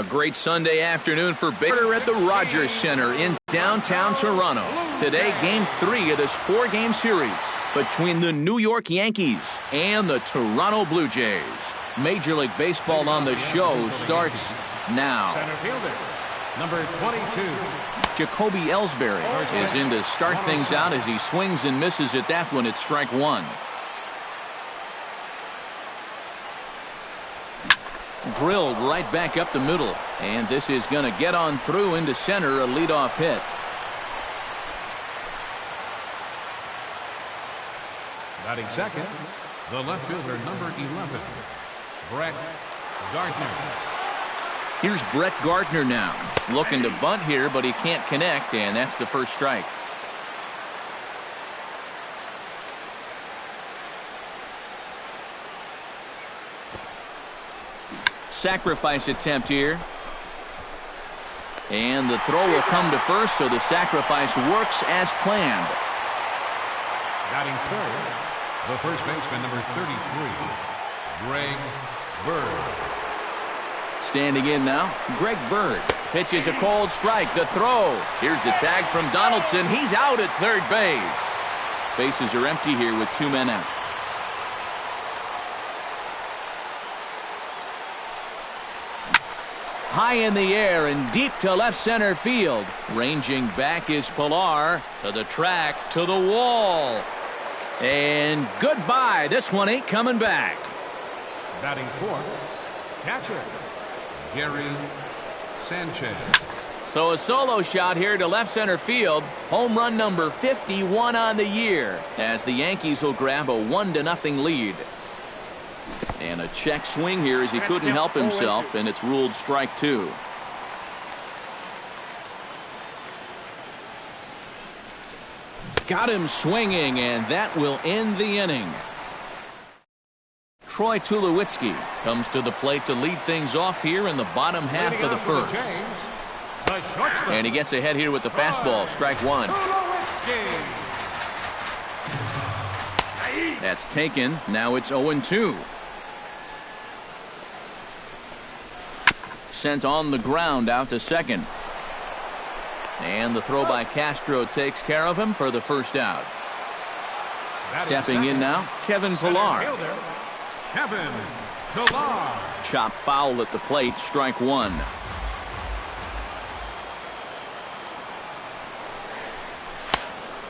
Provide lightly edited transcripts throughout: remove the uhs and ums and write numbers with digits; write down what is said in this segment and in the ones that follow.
A great Sunday afternoon for Baker at the Rogers Center in downtown Toronto. Today, Game 3 of this 4-game series between the New York Yankees and the Toronto Blue Jays. Major League Baseball on the show starts now. Center fielder, number 22. Jacoby Ellsbury is in to start things out as he swings and misses at that one at strike one. Drilled right back up the middle, and this is going to get on through into center, a leadoff hit. Batting second, the left fielder, number 11, Brett Gardner. Here's Brett Gardner now, looking to bunt here, but he can't connect, and that's the first strike. Sacrifice attempt here. And the throw will come to first, so the sacrifice works as planned. Batting third, the first baseman, number 33, Greg Bird. Standing in now, Greg Bird pitches a cold strike. The throw. Here's the tag from Donaldson. He's out at third base. Bases are empty here with 2 men out. High in the air and deep to left center field. Ranging back is Pilar to the track, to the wall. And goodbye. This one ain't coming back. Batting fourth, catcher, Gary Sanchez. So a solo shot here to left center field. Home run number 51 on the year as the Yankees will grab a 1-0 lead. And a check swing here as he couldn't help himself, and it's ruled strike two. Got him swinging, and that will end the inning. Troy Tulowitzki comes to the plate to lead things off here in the bottom half of the first. And he gets ahead here with the fastball, strike one. That's taken. Now it's 0-2. Sent on the ground out to second. And the throw by Castro takes care of him for the first out. Stepping in now, Kevin Pilar. Kevin Pilar. Chop foul at the plate, strike one.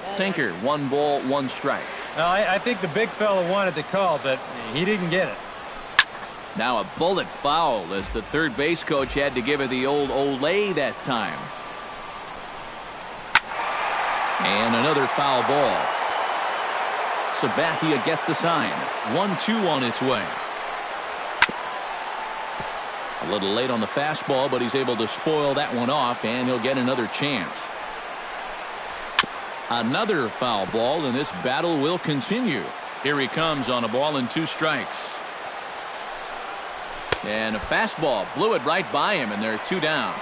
Sinker, 1 ball, 1 strike. I think the big fella wanted the call, but he didn't get it. Now a bullet foul as the third base coach had to give it the old Olay that time. And another foul ball. Sabathia gets the sign. 1-2 on its way. A little late on the fastball, but he's able to spoil that one off, and he'll get another chance. Another foul ball, and this battle will continue. Here he comes on a ball and 2 strikes. And a fastball blew it right by him, and there are 2 down.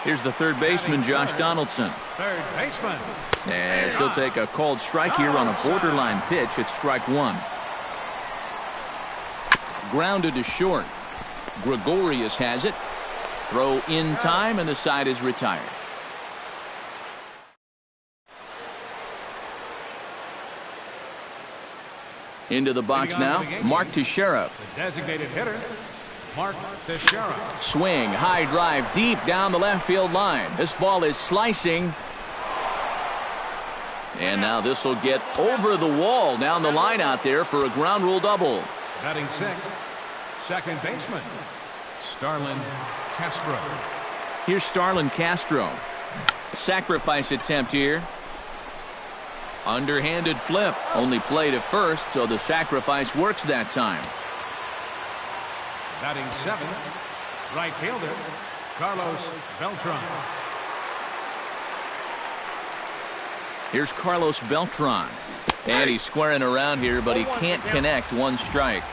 Here's the third baseman, Josh Donaldson. Third baseman. As he'll take a called strike here on a borderline pitch at strike one. Grounded to short. Gregorius has it. Throw in time, and the side is retired. Into the box now, Mark Teixeira. The designated hitter, Mark Teixeira. Swing, high drive, deep down the left field line. This ball is slicing. And now this will get over the wall down the line out there for a ground rule double. Batting sixth, second baseman, Starlin Castro. Here's Starlin Castro. Sacrifice attempt here. Underhanded flip. Only play to first, so the sacrifice works that time. Batting seventh, right fielder, Carlos Beltran. Here's Carlos Beltran. And he's squaring around here, but he can't connect. 1 strike.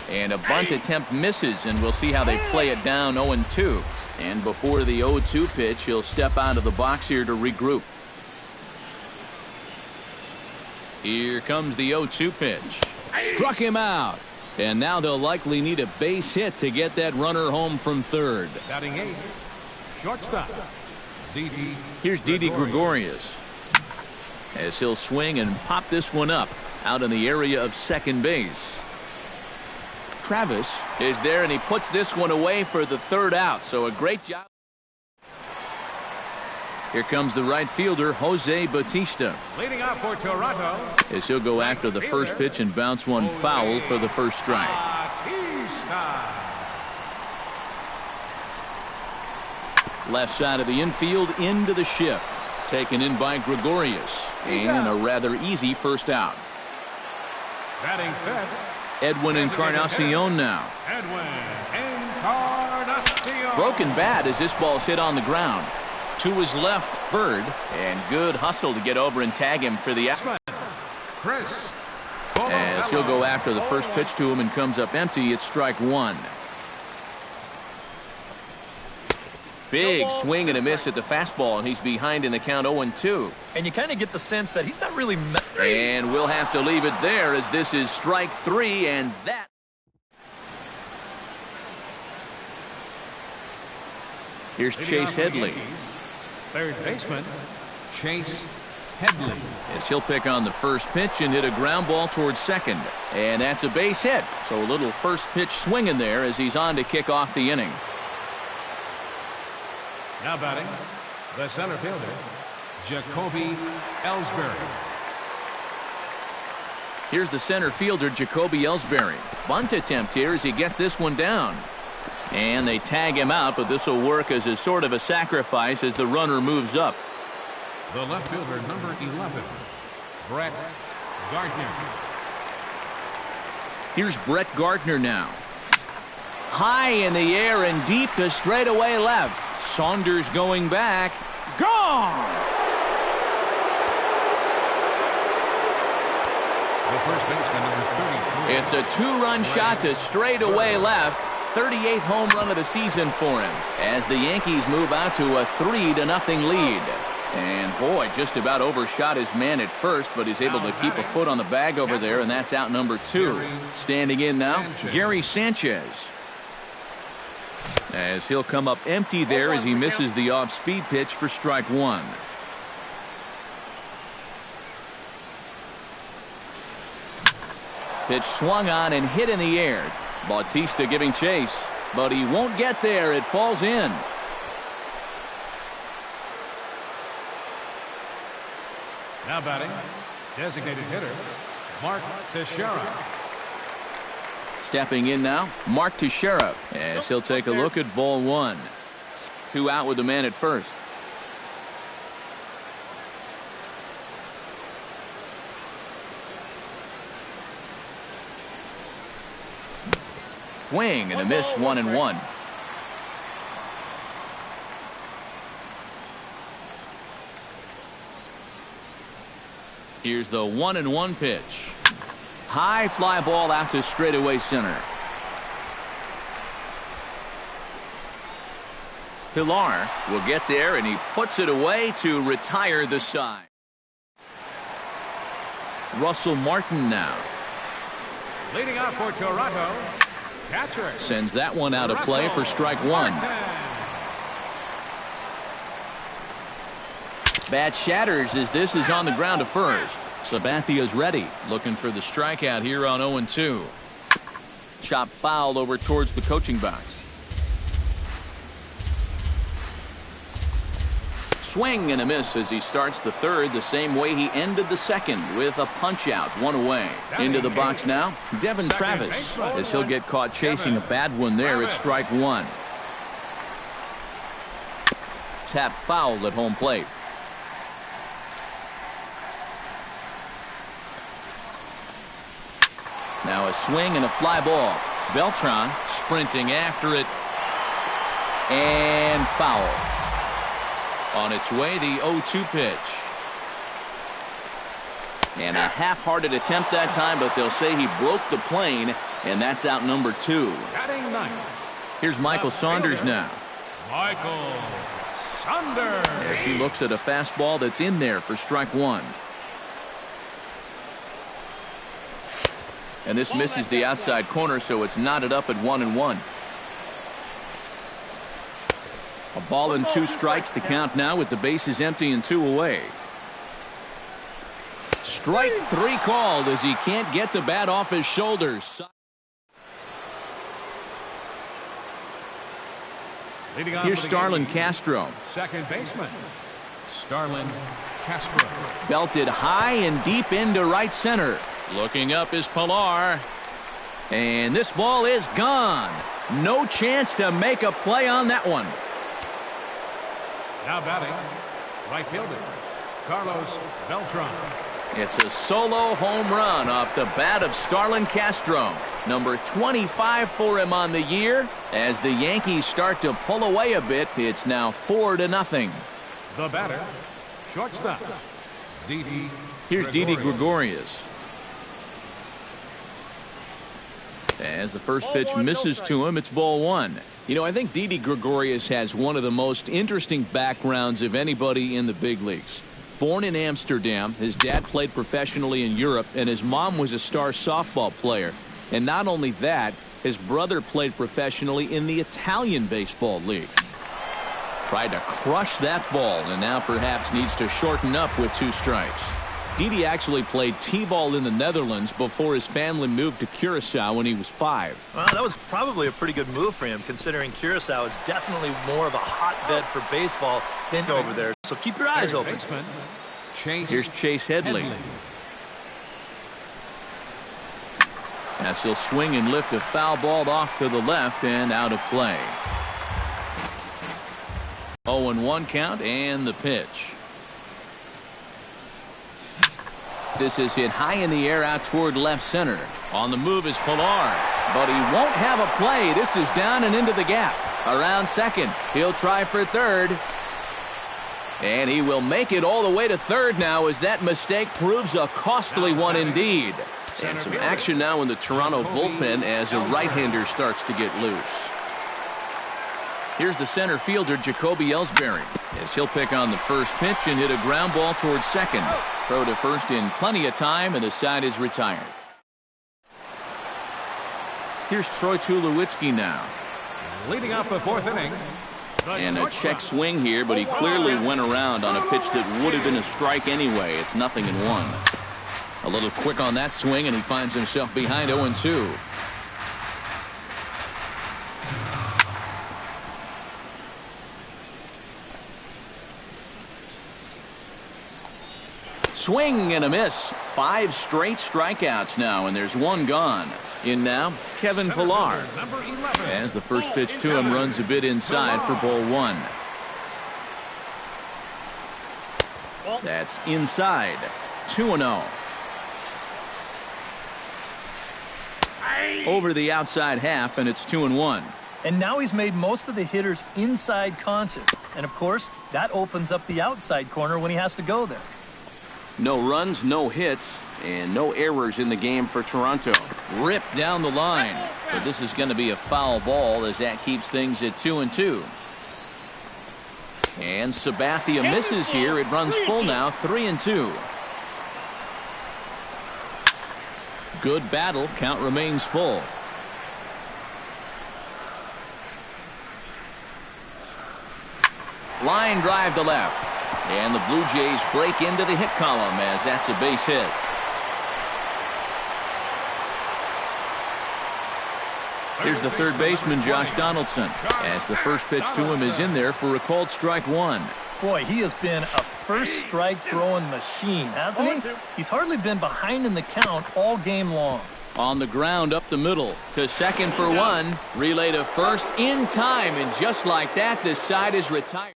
And a bunt attempt misses, and we'll see how they play it down 0-2. And before the 0-2 pitch, he'll step out of the box here to regroup. Here comes the 0-2 pitch. Struck him out. And now they'll likely need a base hit to get that runner home from third. Batting 8th, shortstop, Didi. Here's Didi Gregorius, as he'll swing and pop this one up out in the area of second base. Travis is there, and he puts this one away for the third out. So a great job. Here comes the right fielder, Jose Bautista, Leading off for Toronto, as he'll go after the first pitch and bounce one foul for the first strike. Bautista. Left side of the infield into the shift. Taken in by Gregorius. And a rather easy first out. Batting 5th, Edwin Encarnacion now. Edwin Encarnacion. Broken bat as this ball's hit on the ground. To his left, Bird. And good hustle to get over and tag him for the out. Chris. As he'll go after the first pitch to him and comes up empty. It's strike one. Big swing and a miss at the fastball, and he's behind in the count 0-2. And you kind of get the sense that he's not really. And we'll have to leave it there, as this is strike three, and that. Here's Chase Headley, Third baseman, Chase Headley. as he'll pick on the first pitch and hit a ground ball towards second. And that's a base hit. So a little first pitch swing in there as he's on to kick off the inning. Now batting, the center fielder, Jacoby Ellsbury. Here's the center fielder, Jacoby Ellsbury. Bunt attempt here as he gets this one down. And they tag him out, but this will work as a sort of a sacrifice as the runner moves up. The left fielder, number 11, Brett Gardner. Here's Brett Gardner now. High in the air and deep to straightaway left. Saunders going back. Gone! The first baseman, number 33. It's a two-run shot to straightaway left. 38th home run of the season for him, as the Yankees move out to a 3-0 lead. And boy, just about overshot his man at first, but he's able to keep a foot on the bag over there, and that's out number 2. Standing in now, Gary Sanchez, as he'll come up empty there as he misses the off-speed pitch for strike one. Pitch swung on and hit in the air. Bautista giving chase, but he won't get there. It falls in. Now batting, designated hitter, Mark Teixeira. Stepping in now, Mark Teixeira, as he'll take a look at ball one. 2 out with the man at first. Swing and a miss, 1-1. Here's the 1-1 pitch. High fly ball out to straightaway center. Pilar will get there, and he puts it away to retire the side. Russell Martin now. Leading off for Toronto, catcher. Sends that one out of play for strike one. Bat shatters as this is on the ground to first. Sabathia's ready, looking for the strikeout here on 0-2. Chop foul over towards the coaching box. Swing and a miss as he starts the third the same way he ended the second, with a punch out, 1 away. Into the box now, Devin Travis, as he'll get caught chasing a bad one there at strike one. Tap foul at home plate. Now a swing and a fly ball. Beltran sprinting after it, and foul. On its way, the 0-2 pitch. And a half-hearted attempt that time, but they'll say he broke the plane, and that's out number 2. Batting ninth. Here's Michael Saunders now, Michael Saunders. as he looks at a fastball that's in there for strike one. And this misses the outside corner, so it's knotted up at 1-1. A ball and 2 strikes the count now with the bases empty and 2 away. Strike 3 called as he can't get the bat off his shoulders. Here's Starlin Castro. Second baseman, Starlin Castro. Belted high and deep into right center. Looking up is Pilar. And this ball is gone. No chance to make a play on that one. Now batting, right fielder, Carlos Beltran. It's a solo home run off the bat of Starlin Castro. Number 25 for him on the year. As the Yankees start to pull away a bit, it's now 4-0. The batter, shortstop, Didi. Here's Didi Gregorius. As the first pitch misses to him, it's ball 1. You know, I think Didi Gregorius has one of the most interesting backgrounds of anybody in the big leagues. Born in Amsterdam, his dad played professionally in Europe, and his mom was a star softball player. And not only that, his brother played professionally in the Italian baseball league. Tried to crush that ball, and now perhaps needs to shorten up with 2 strikes. Didi actually played T-ball in the Netherlands before his family moved to Curacao when he was 5. Well, that was probably a pretty good move for him, considering Curacao is definitely more of a hotbed for baseball than over there. So keep your eyes open. Here's Chase Headley. As he'll swing and lift a foul ball off to the left and out of play. 0-1 count and the pitch. This is hit high in the air out toward left center. On the move is Pilar, but he won't have a play. This is down and into the gap. Around second. He'll try for third. And he will make it all the way to third now as that mistake proves a costly one indeed. And some action now in the Toronto bullpen as a right-hander starts to get loose. Here's the center fielder, Jacoby Ellsbury, as he'll pick on the first pitch and hit a ground ball towards second. Throw to first in plenty of time, and the side is retired. Here's Troy Tulowitzki now. Leading off the 4th inning. And a check swing here, but he clearly went around on a pitch that would have been a strike anyway. It's 0-1. A little quick on that swing, and he finds himself behind 0-2. Swing and a miss. 5 straight strikeouts now, and there's 1 gone. In now, Kevin Pilar. As the first pitch to him runs a bit inside for ball 1. That's inside. 2-0. Over the outside half, and it's 2-1. And now he's made most of the hitters inside conscious. And, of course, that opens up the outside corner when he has to go there. No runs, no hits, and no errors in the game for Toronto. Ripped down the line. But this is going to be a foul ball as that keeps things at 2-2. And Sabathia misses here. It runs full now, 3-2. Good battle. Count remains full. Line drive to left. And the Blue Jays break into the hit column as that's a base hit. Here's the third baseman, Josh Donaldson, as the first pitch to him is in there for a called strike 1. Boy, he has been a first strike throwing machine, hasn't he? He's hardly been behind in the count all game long. On the ground up the middle to second for 1. Relay to first in time, and just like that, this side is retired.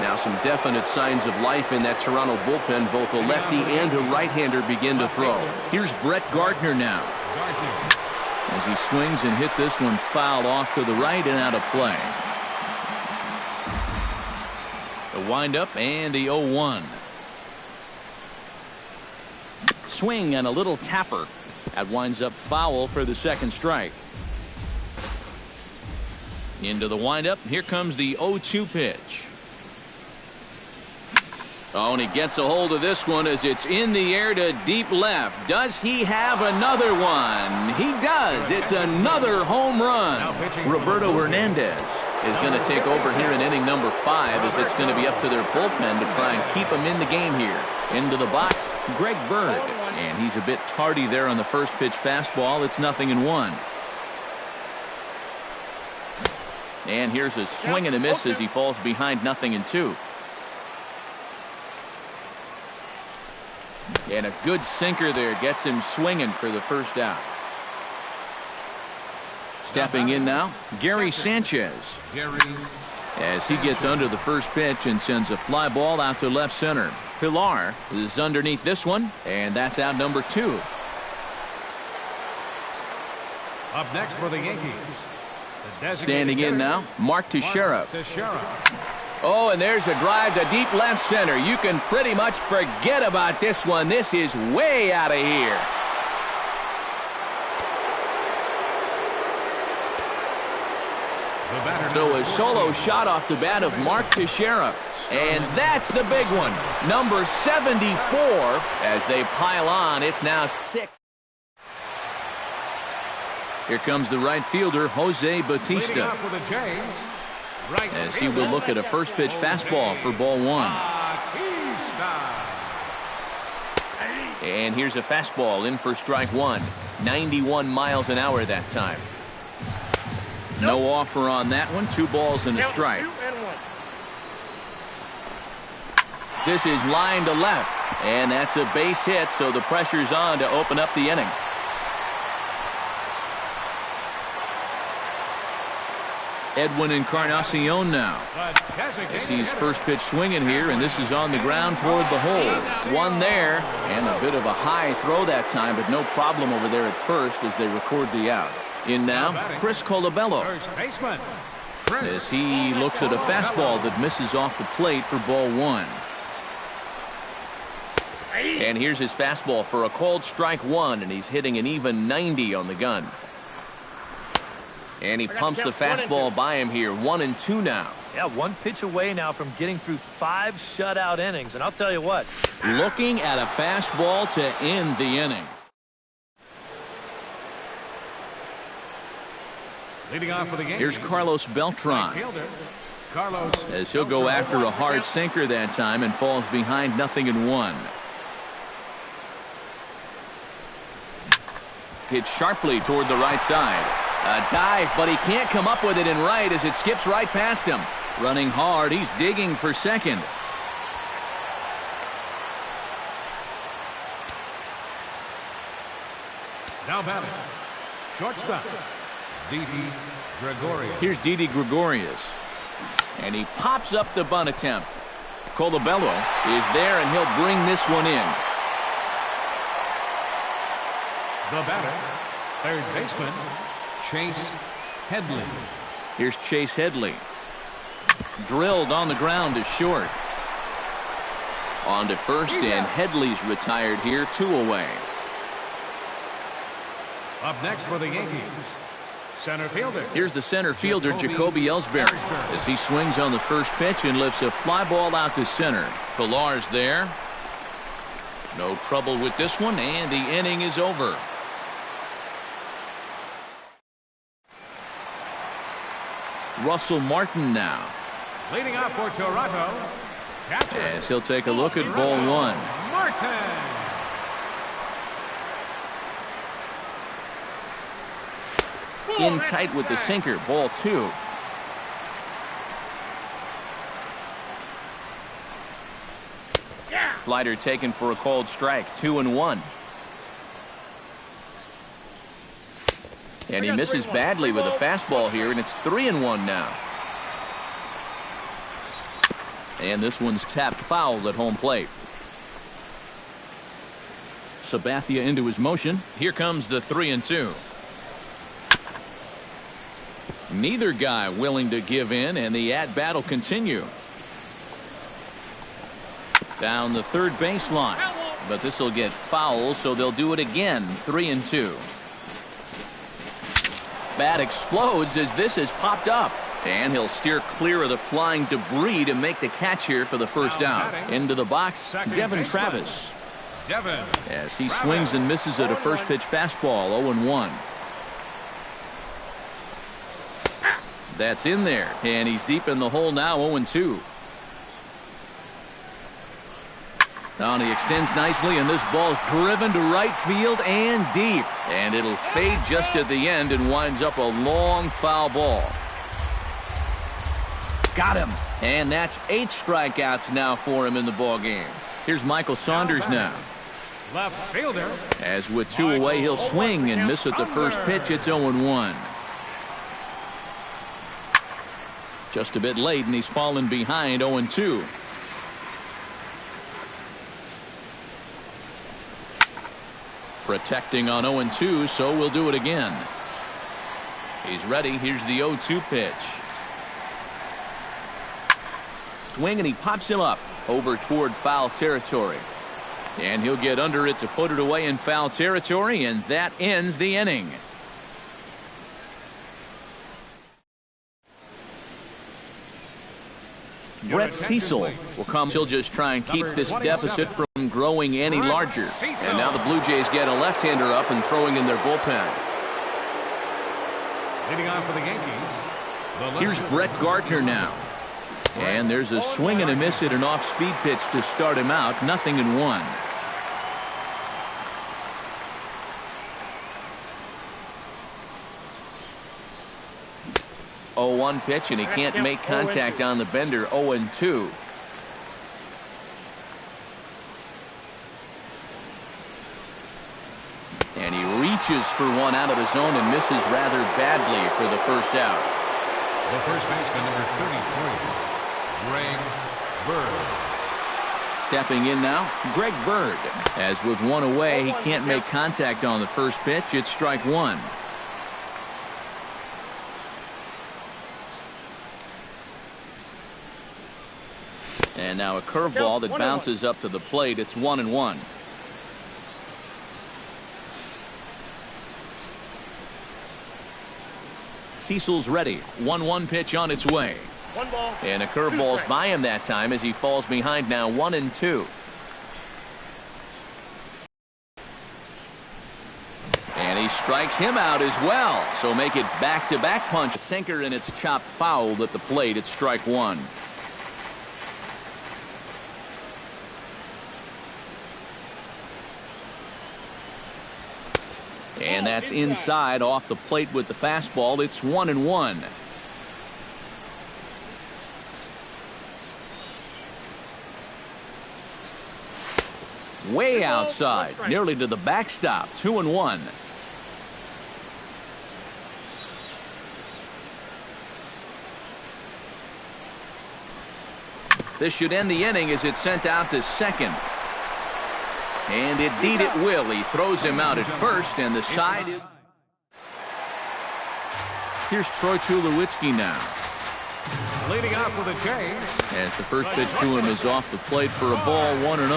Now some definite signs of life in that Toronto bullpen. Both a lefty and a right-hander begin to throw. Here's Brett Gardner now. As he swings and hits this one foul off to the right and out of play. The windup and the 0-1. Swing and a little tapper. That winds up foul for the second strike. Into the windup. Here comes the 0-2 pitch. Oh, and he gets a hold of this one as it's in the air to deep left. Does he have another one? He does. It's another home run. Roberto Hernandez is going to take over here in inning number 5 as it's going to be up to their bullpen to try and keep him in the game here. Into the box, Greg Bird. And he's a bit tardy there on the first pitch fastball. It's 0-1. And here's a swing and a miss as he falls behind 0-2. And a good sinker there gets him swinging for the first out. Stepping in now, Gary Sanchez. As he gets under the first pitch and sends a fly ball out to left center. Pilar is underneath this one, and that's out number 2. Up next for the Yankees. Standing in now, Mark Teixeira. Oh, and there's a drive to deep left center. You can pretty much forget about this one. This is way out of here. So a solo shot off the bat of Mark Teixeira. And that's the big one. Number 74. As they pile on, it's now 6. Here comes the right fielder, Jose Bautista. As he will look at a first pitch fastball for ball 1. And here's a fastball in for strike 1. 91 miles an hour that time. No offer on that one. 2 balls and a strike. This is line to left. And that's a base hit, so the pressure's on to open up the inning. Edwin Encarnacion now. As he's first pitch swinging here, and this is on the ground toward the hole. One there, and a bit of a high throw that time, but no problem over there at first as they record the out. In now, Chris Colabello. As he looks at a fastball that misses off the plate for ball 1. And here's his fastball for a called strike 1, and he's hitting an even 90 on the gun. And he pumps the fastball by him here. 1-2 now. Yeah, 1 pitch away now from getting through 5 shutout innings. And I'll tell you what. Looking at a fastball to end the inning. Leading off for the Yankees. Here's Carlos Beltran. As he'll go after a hard sinker that time and falls behind 0-1. Hit sharply toward the right side. A dive, but he can't come up with it in right as it skips right past him. Running hard, he's digging for second. Now batting, shortstop, Didi Gregorius. Here's Didi Gregorius. And he pops up the bunt attempt. Colabello is there, and he'll bring this one in. The batter, third baseman, Chase Headley. Here's Chase Headley. Drilled on the ground to short. On to first, and Headley's retired here, 2 away. Up next for the Yankees, center fielder. Here's the center fielder, Jacoby Ellsbury, as he swings on the first pitch and lifts a fly ball out to center. Pilar's there. No trouble with this one, and the inning is over. Russell Martin now. Leading off for Toronto, catcher. As he'll take a look at ball 1. Martin. In tight with the sinker, ball 2. Slider taken for a called strike, 2-1. And he misses badly with a fastball here, and it's 3-1 now. And this one's tapped foul at home plate. Sabathia into his motion. Here comes the 3-2. Neither guy willing to give in, and the at-bat will continue. Down the third baseline. But this will get foul, so they'll do it again. 3-2. Bat explodes as this has popped up. And he'll steer clear of the flying debris to make the catch here for the first down. Into the box, Devin Travis. As he swings and misses at a first pitch fastball, 0-1. That's in there, and he's deep in the hole now, 0-2. Now he extends nicely, and this ball's driven to right field and deep. And it'll fade just at the end and winds up a long foul ball. Got him. And that's 8 strikeouts now for him in the ball game. Here's Michael Saunders now. Left fielder. As with 2 away, he'll swing and miss at the first pitch. It's 0-1. Just a bit late, and he's fallen behind, 0-2. Protecting on 0-2, so we'll do it again. He's ready. Here's the 0-2 pitch. Swing, and he pops him up over toward foul territory. And he'll get under it to put it away in foul territory, and that ends the inning. Brett Cecil will come. He'll just try and keep this deficit from growing any larger. And now the Blue Jays get a left-hander up and throwing in their bullpen. Leading off for the Yankees. Here's Brett Gardner now. And there's a swing and a miss at an off-speed pitch to start him out. 0-1. Oh, 1 pitch, and he can't make contact on the bender. 0-2. And he reaches for one out of the zone and misses rather badly for the first out. The first baseman, number 33, Greg Bird. Stepping in now, Greg Bird. As with 1 away, he can't make contact on the first pitch. It's strike 1. And now a curveball that bounces up to the plate. It's 1-1. Cecil's ready. 1-1 pitch on its way. And a curveball's by him that time as he falls behind now 1-2. And he strikes him out as well. So make it back-to-back punch. Sinker, and it's chopped foul at the plate. It's strike 1. And that's inside off the plate with the fastball. It's 1-1. Way outside, nearly to the backstop. 2-1. This should end the inning as it's sent out to second. And indeed it will. He throws him out at first, and the side is... Here's Troy Tulowitzki now. Leading off for the Jays. As the first pitch to him is off the plate for a ball, 1-0.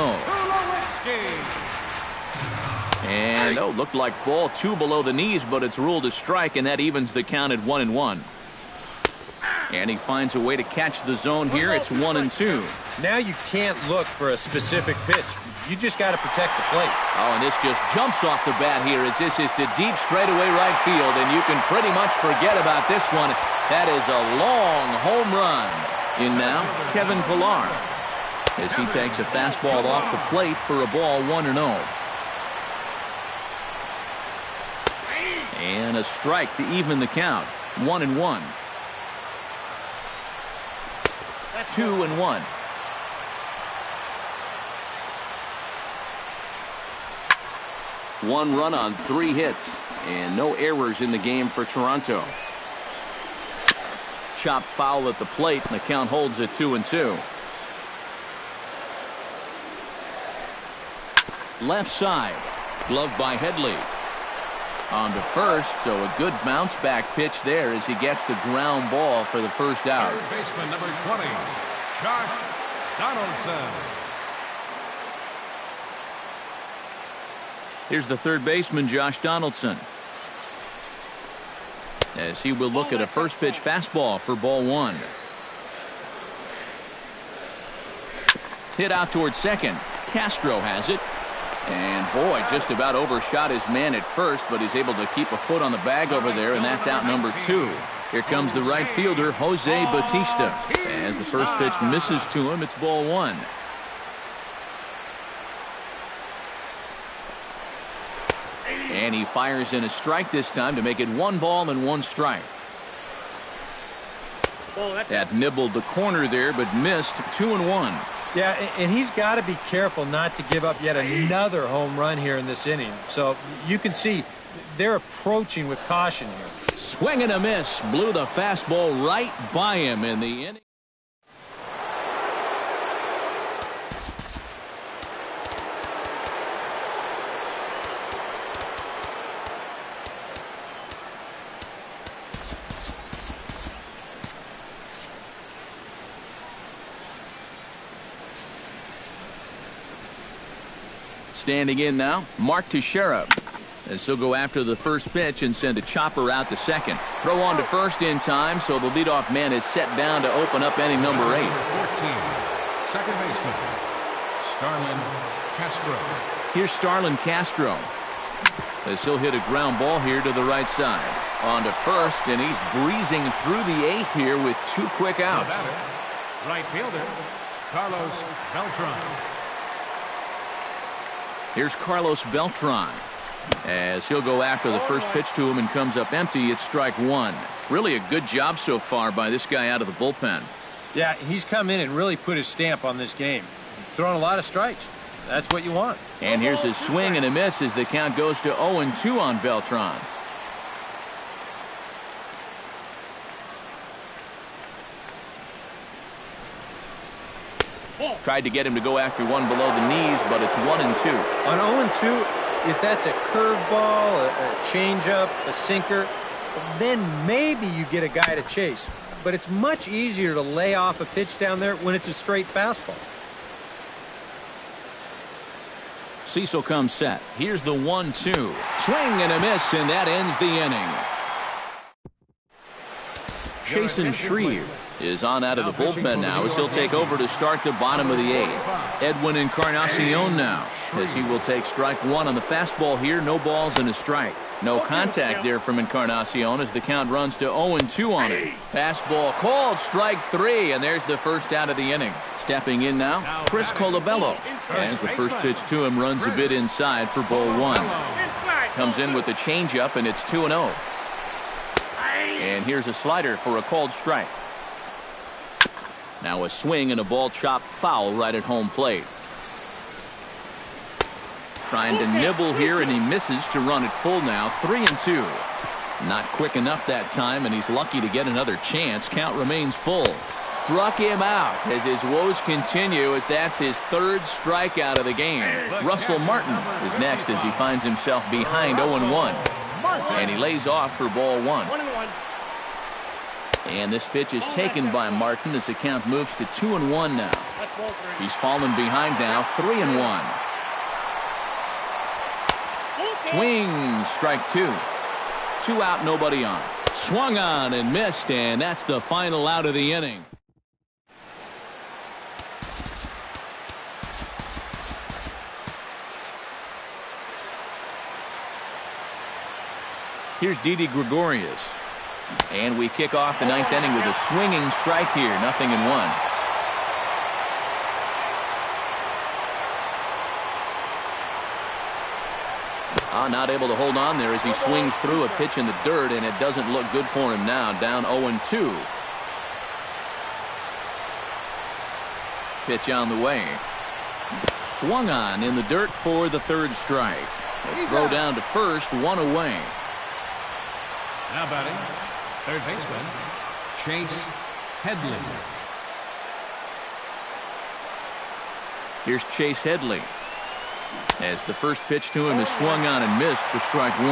And, looked like ball 2 below the knees, but it's ruled a strike, and that evens the count at 1-1. And he finds a way to catch the zone here. It's 1-2. Now you can't look for a specific pitch. You just got to protect the plate. Oh, and this just jumps off the bat here as this is to deep straightaway right field, and you can pretty much forget about this one. That is a long home run. In now, Kevin Pillar, as he takes a fastball off the plate for a ball, 1-0. And a strike to even the count. 1-1. 2-1. One run on 3 hits, and no errors in the game for Toronto. Chopped foul at the plate, and the count holds at 2-2. Left side, gloved by Headley. On to first, so a good bounce back pitch there as he gets the ground ball for the first out. Third baseman, number 20, Josh Donaldson. Here's the third baseman, Josh Donaldson. as he will look at a first pitch fastball for ball one. Hit out towards second. Castro has it. And boy, just about overshot his man at first, but he's able to keep a foot on the bag over there, and that's out number 2. Here comes the right fielder, Jose Bautista. As the first pitch misses to him, it's ball one. And he fires in a strike this time to make it 1 ball and 1 strike. That nibbled the corner there, but missed. 2-1. Yeah, and he's got to be careful not to give up yet another home run here in this inning. So you can see they're approaching with caution here. Swing and a miss. Blew the fastball right by him in the inning. Standing in now, Mark Teixeira, as he'll go after the first pitch and send a chopper out to second. Throw on to first in time, so the leadoff man is set down to open up inning number 8. 14, second baseman, Starlin Castro. Here's Starlin Castro, as he'll hit a ground ball here to the right side. On to first, and he's breezing through the 8th here with 2 quick outs. Right fielder, Carlos Beltran. Here's Carlos Beltran, as he'll go after the first pitch to him and comes up empty. It's strike 1. Really a good job so far by this guy out of the bullpen. Yeah, he's come in and really put his stamp on this game. He's thrown a lot of strikes. That's what you want. And here's a swing and a miss as the count goes to 0-2 on Beltran. Tried to get him to go after one below the knees, but it's 1-2. On 0-2, if that's a curveball, a changeup, a sinker, then maybe you get a guy to chase. But it's much easier to lay off a pitch down there when it's a straight fastball. Cecil comes set. Here's the 1-2. Swing and a miss, and that ends the inning. Chasen Shreve is on out of the bullpen now as he'll take over to start the bottom of the 8th. Edwin Encarnacion now, as he will take strike 1 on the fastball here. No balls and a strike. No contact there from Encarnacion as the count runs to 0-2 on it. Fastball called, strike 3, and there's the first out of the inning. Stepping in now, Chris Colabello, as the first pitch to him runs a bit inside for ball 1. Comes in with the changeup, and it's 2-0. And here's a slider for a called strike. Now a swing and a ball chopped foul right at home plate. Trying to nibble here, and he misses to run it full now. 3-2. Not quick enough that time, and he's lucky to get another chance. Count remains full. Struck him out as his woes continue, as that's his 3rd strikeout of the game. Russell Martin is next as he finds himself behind 0-1. And he lays off for ball 1. And this pitch is taken by Martin as the count moves to 2-1 now. He's fallen behind now, 3-1. Swing, strike 2. 2 out, nobody on. Swung on and missed, and that's the final out of the inning. Here's Didi Gregorius. And we kick off the 9th inning with a swinging strike here. 0-1. Not able to hold on there as he swings through a pitch in the dirt, and it doesn't look good for him now. Down 0-2. Pitch on the way. Swung on in the dirt for the 3rd strike. A throw down to first, 1 away. Now batting, third baseman, Chase Headley. Here's Chase Headley, as the first pitch to him is swung on and missed for strike 1.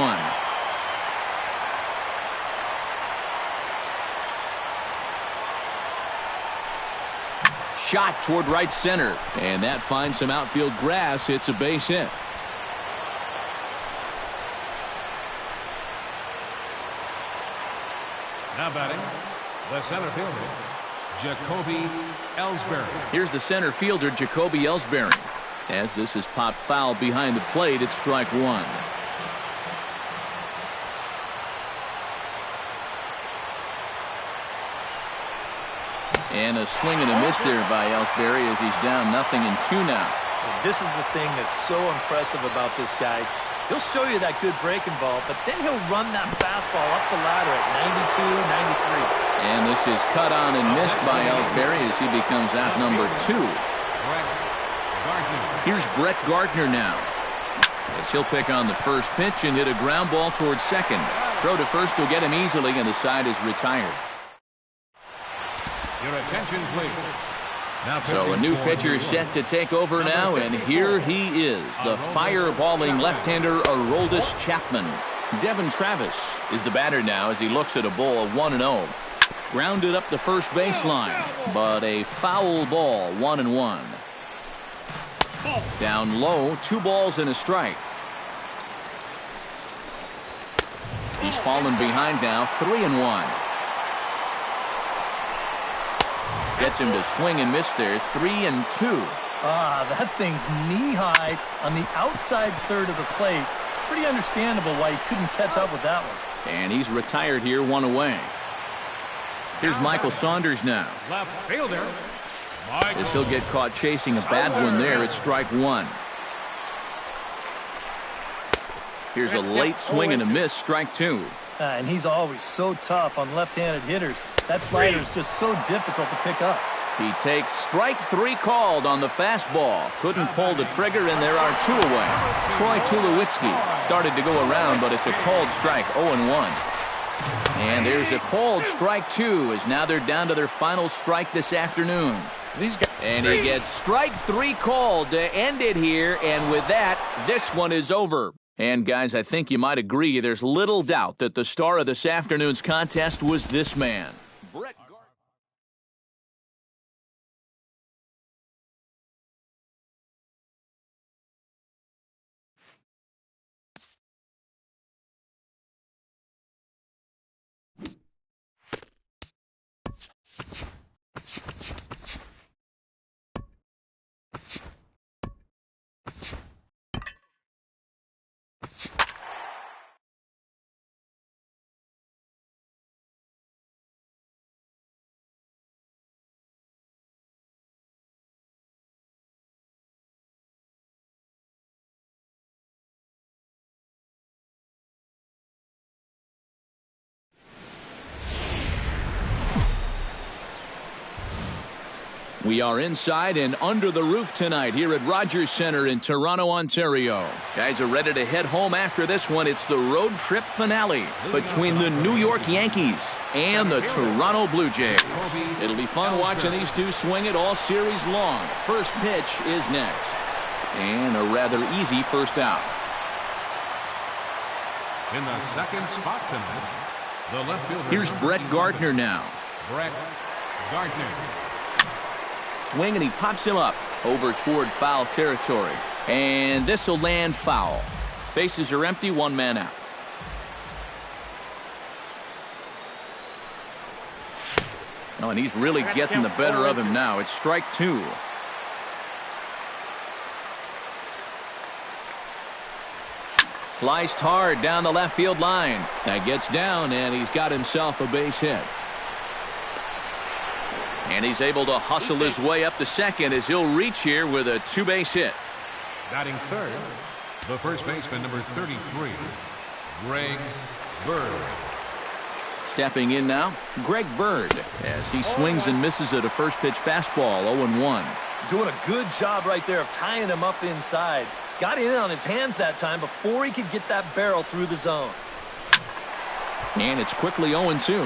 Shot toward right center, and that finds some outfield grass. It's a base hit. Now batting, the center fielder, Jacoby Ellsbury. Here's the center fielder, Jacoby Ellsbury. As this is popped foul behind the plate, it's strike one. And a swing and a miss there by Ellsbury as he's down 0-2 now. This is the thing that's so impressive about this guy. He'll show you that good breaking ball, but then he'll run that fastball up the ladder at 92, 93. And this is cut on and missed by Ellsbury as he becomes out number 2. Here's Brett Gardner now. As he'll pick on the first pitch and hit a ground ball towards second. Throw to first will get him easily, and the side is retired. Your attention, please. Now so a new pitcher set to take over now, and here he is, the fireballing left-hander Aroldis Chapman. Devin Travis is the batter now as he looks at a ball of 1-0. Grounded up the first baseline, but a foul ball, 1-1. Down low, 2 balls and a strike. He's fallen behind now, 3-1. Gets him to swing and miss there, 3-2. That thing's knee-high on the outside third of the plate. Pretty understandable why he couldn't catch up with that one. And he's retired here, 1 away. Here's Michael Saunders now. Left fielder. As he'll get caught chasing a bad one there, it's strike 1. Here's a late swing and a miss, strike 2. And he's always so tough on left-handed hitters. That slider is just so difficult to pick up. He takes strike 3 called on the fastball. Couldn't pull the trigger, and there are 2 away. Troy Tulowitzki started to go around, but it's a called strike, 0-1. And there's a called strike 2, as now they're down to their final strike this afternoon. And he gets strike 3 called to end it here, and with that, this one is over. And guys, I think you might agree there's little doubt that the star of this afternoon's contest was this man. Brett Gardner. We are inside and under the roof tonight here at Rogers Center in Toronto, Ontario. Guys are ready to head home after this one. It's the road trip finale between the New York Yankees and the Toronto Blue Jays. It'll be fun watching these two swing it all series long. First pitch is next. And a rather easy first out. In the second spot tonight, the left fielder. Here's Brett Gardner now. Brett Gardner. Swing, and he pops him up over toward foul territory. And this will land foul. Bases are empty, 1 man out. Oh, and he's really getting the better of him now. It's strike 2. Sliced hard down the left field line. That gets down, and he's got himself a base hit. And he's able to hustle his way up to second as he'll reach here with a 2-base hit. Batting third, the first baseman, number 33, Greg Bird. Stepping in now, Greg Bird, as he swings and misses at a first pitch fastball, 0-1. Doing a good job right there of tying him up inside. Got in on his hands that time before he could get that barrel through the zone. And it's quickly 0-2.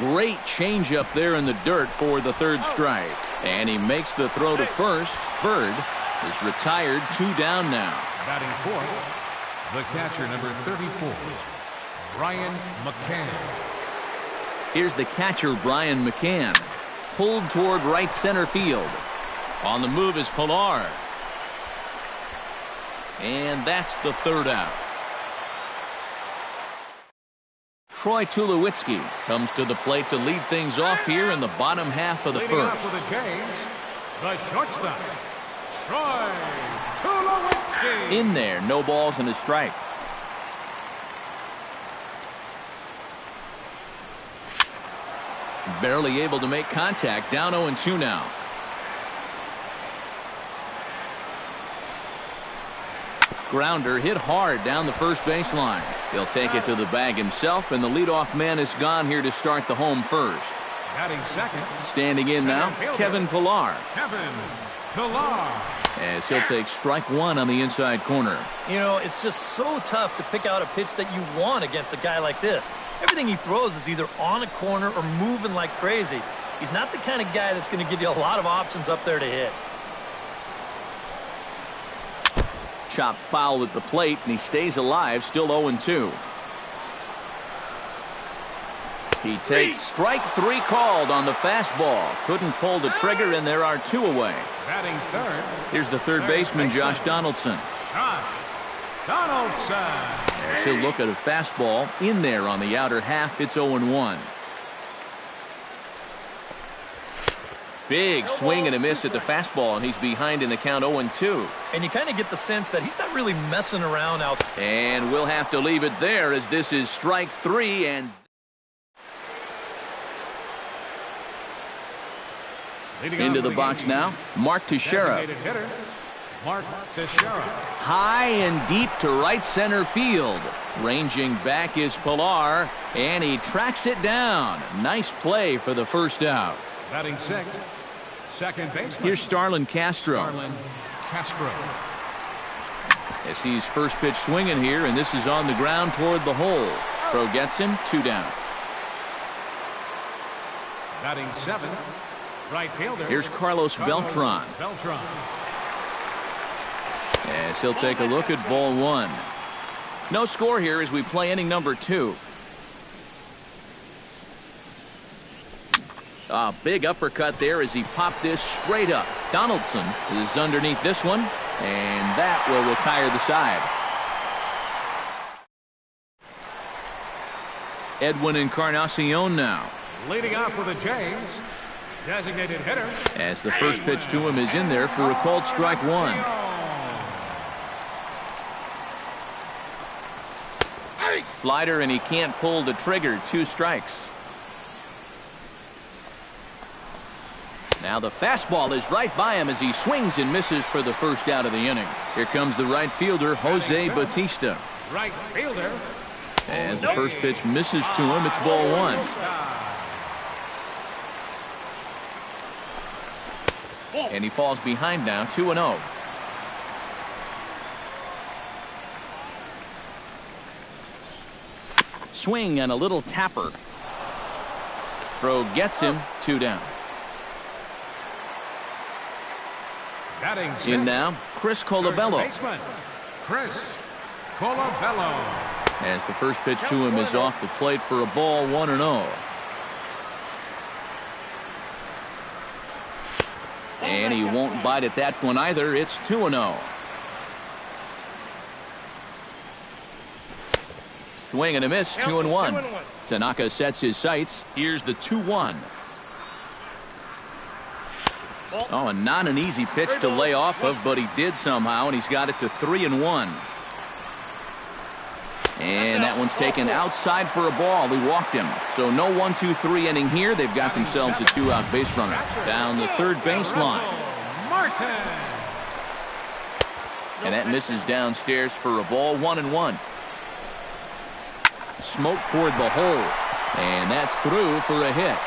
Great changeup there in the dirt for the third strike. And he makes the throw to first. Bird is retired, 2 down now. Batting fourth, the catcher, number 34, Brian McCann. Here's the catcher, Brian McCann. Pulled toward right center field. On the move is Pilar. And that's the third out. Troy Tulowitzki comes to the plate to lead things off here in the bottom half of the Leading first. off for the Jays, the shortstop, Troy Tulowitzki. In there, no balls and a strike. Barely able to make contact. Down 0-2 now. Grounder hit hard down the first baseline. He'll take it to the bag himself, and the leadoff man is gone here to start the home first. Batting second. Standing in now, Kevin Pilar. Kevin Pilar. As he'll take strike one on the inside corner. You know, it's just so tough to pick out a pitch that you want against a guy like this. Everything he throws is either on a corner or moving like crazy. He's not the kind of guy that's going to give you a lot of options up there to hit. Chopped foul at the plate, and he stays alive, still 0-2. He takes strike three called on the fastball. Couldn't pull the trigger, and there are two away. Batting third. Here's the third baseman, Josh Donaldson. Josh Donaldson. As he'll look at a fastball in there on the outer half. It's 0-1. Big swing and a miss at the fastball, and he's behind in the count 0-2. And you kind of get the sense that he's not really messing around out there. And we'll have to leave it there as this is strike three. And into the box now, Mark Teixeira. Designated hitter, Mark Teixeira. High and deep to right center field. Ranging back is Pilar, and he tracks it down. Nice play for the first out. Batting sixth, second baseman. Here's Starlin Castro. Starlin Castro. As he's first pitch swinging here, and this is on the ground toward the hole. Throw gets him, 2 down. Batting seventh, right fielder. Here's Carlos Beltran. Beltran. As he'll take a look at ball one. No score here as we play inning number 2. A big uppercut there as he popped this straight up. Donaldson is underneath this one, and that will retire the side. Edwin Encarnacion now. Leading off for the Jays, designated hitter. As the first pitch to him is in there for a called strike one. Slider, and he can't pull the trigger. 2 strikes. Now the fastball is right by him as he swings and misses for the first out of the inning. Here comes the right fielder, Jose Bautista. Right fielder. As the first pitch misses to him, it's ball one. And he falls behind now, 2-0. Swing and a little tapper. Throw gets him, 2 down. Batting sixth, In now, Chris Colabello. first baseman, Chris Colabello. As the first pitch to him is off the plate for a ball, 1-0. And he won't bite at that one either. It's 2-0. Swing and a miss, 2-1. Tanaka sets his sights. Here's the 2-1. Oh, and not an easy pitch to lay off of, but he did somehow, and he's got it to 3-1. And that one's taken outside for a ball. He walked him. So no 1-2-3 inning here. They've got themselves a 2-out base runner. Down the third baseline. Martin. And that misses downstairs for a ball, 1-1. Smoke toward the hole. And that's through for a hit.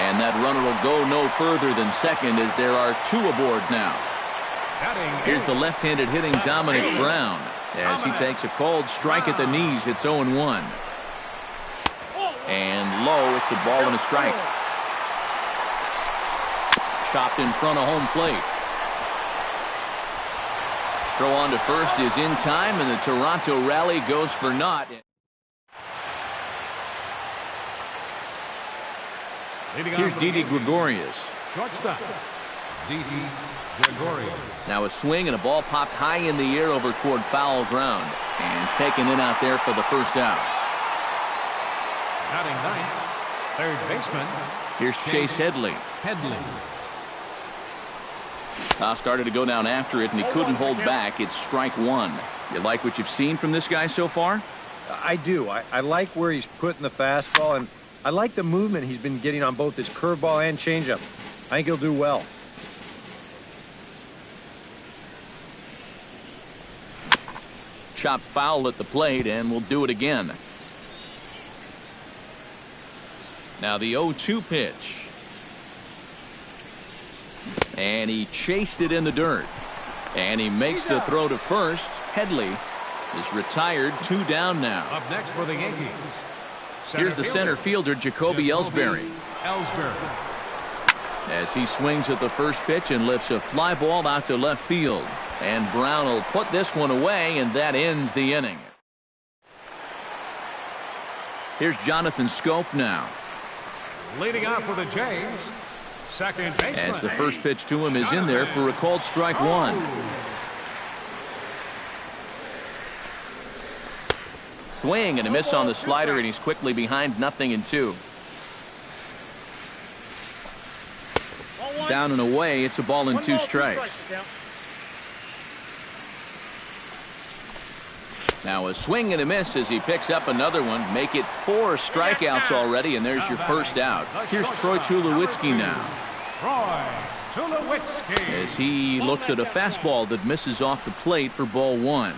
And that runner will go no further than second as there are 2 aboard now. Here's the left-handed hitting Dominic Brown. As he takes a called strike at the knees, it's 0-1. And low, it's a ball and a strike. Chopped in front of home plate. Throw on to first is in time, and the Toronto rally goes for naught. Here's Didi Gregorius. Shortstop, Didi Gregorius. Now a swing and a ball popped high in the air over toward foul ground. And taken in out there for the first out. Batting ninth, third baseman. Here's Chase Headley. Started to go down after it, and he couldn't hold back. It's strike one. You like what you've seen from this guy so far? I do. I like where he's putting the fastball, and I like the movement he's been getting on both his curveball and changeup. I think he'll do well. Chop foul at the plate, and we'll do it again. Now the 0-2 pitch. And he chased it in the dirt. And he makes the throw to first. Headley is retired, 2 down now. Up next for the Yankees. Here's the center fielder, Jacoby Ellsbury. As he swings at the first pitch and lifts a fly ball out to left field. And Brown will put this one away, and that ends the inning. Here's Jonathan Scope now. Leading off for the Jays, second baseman. As the first pitch to him is in there for a called strike one. Swing and a miss on the slider, and he's quickly behind 0-2. Down and away, it's a ball and 2 strikes. Now a swing and a miss as he picks up another one. Make it 4 strikeouts already, and there's your first out. Here's Troy Tulowitzki now. As he looks at a fastball that misses off the plate for ball 1.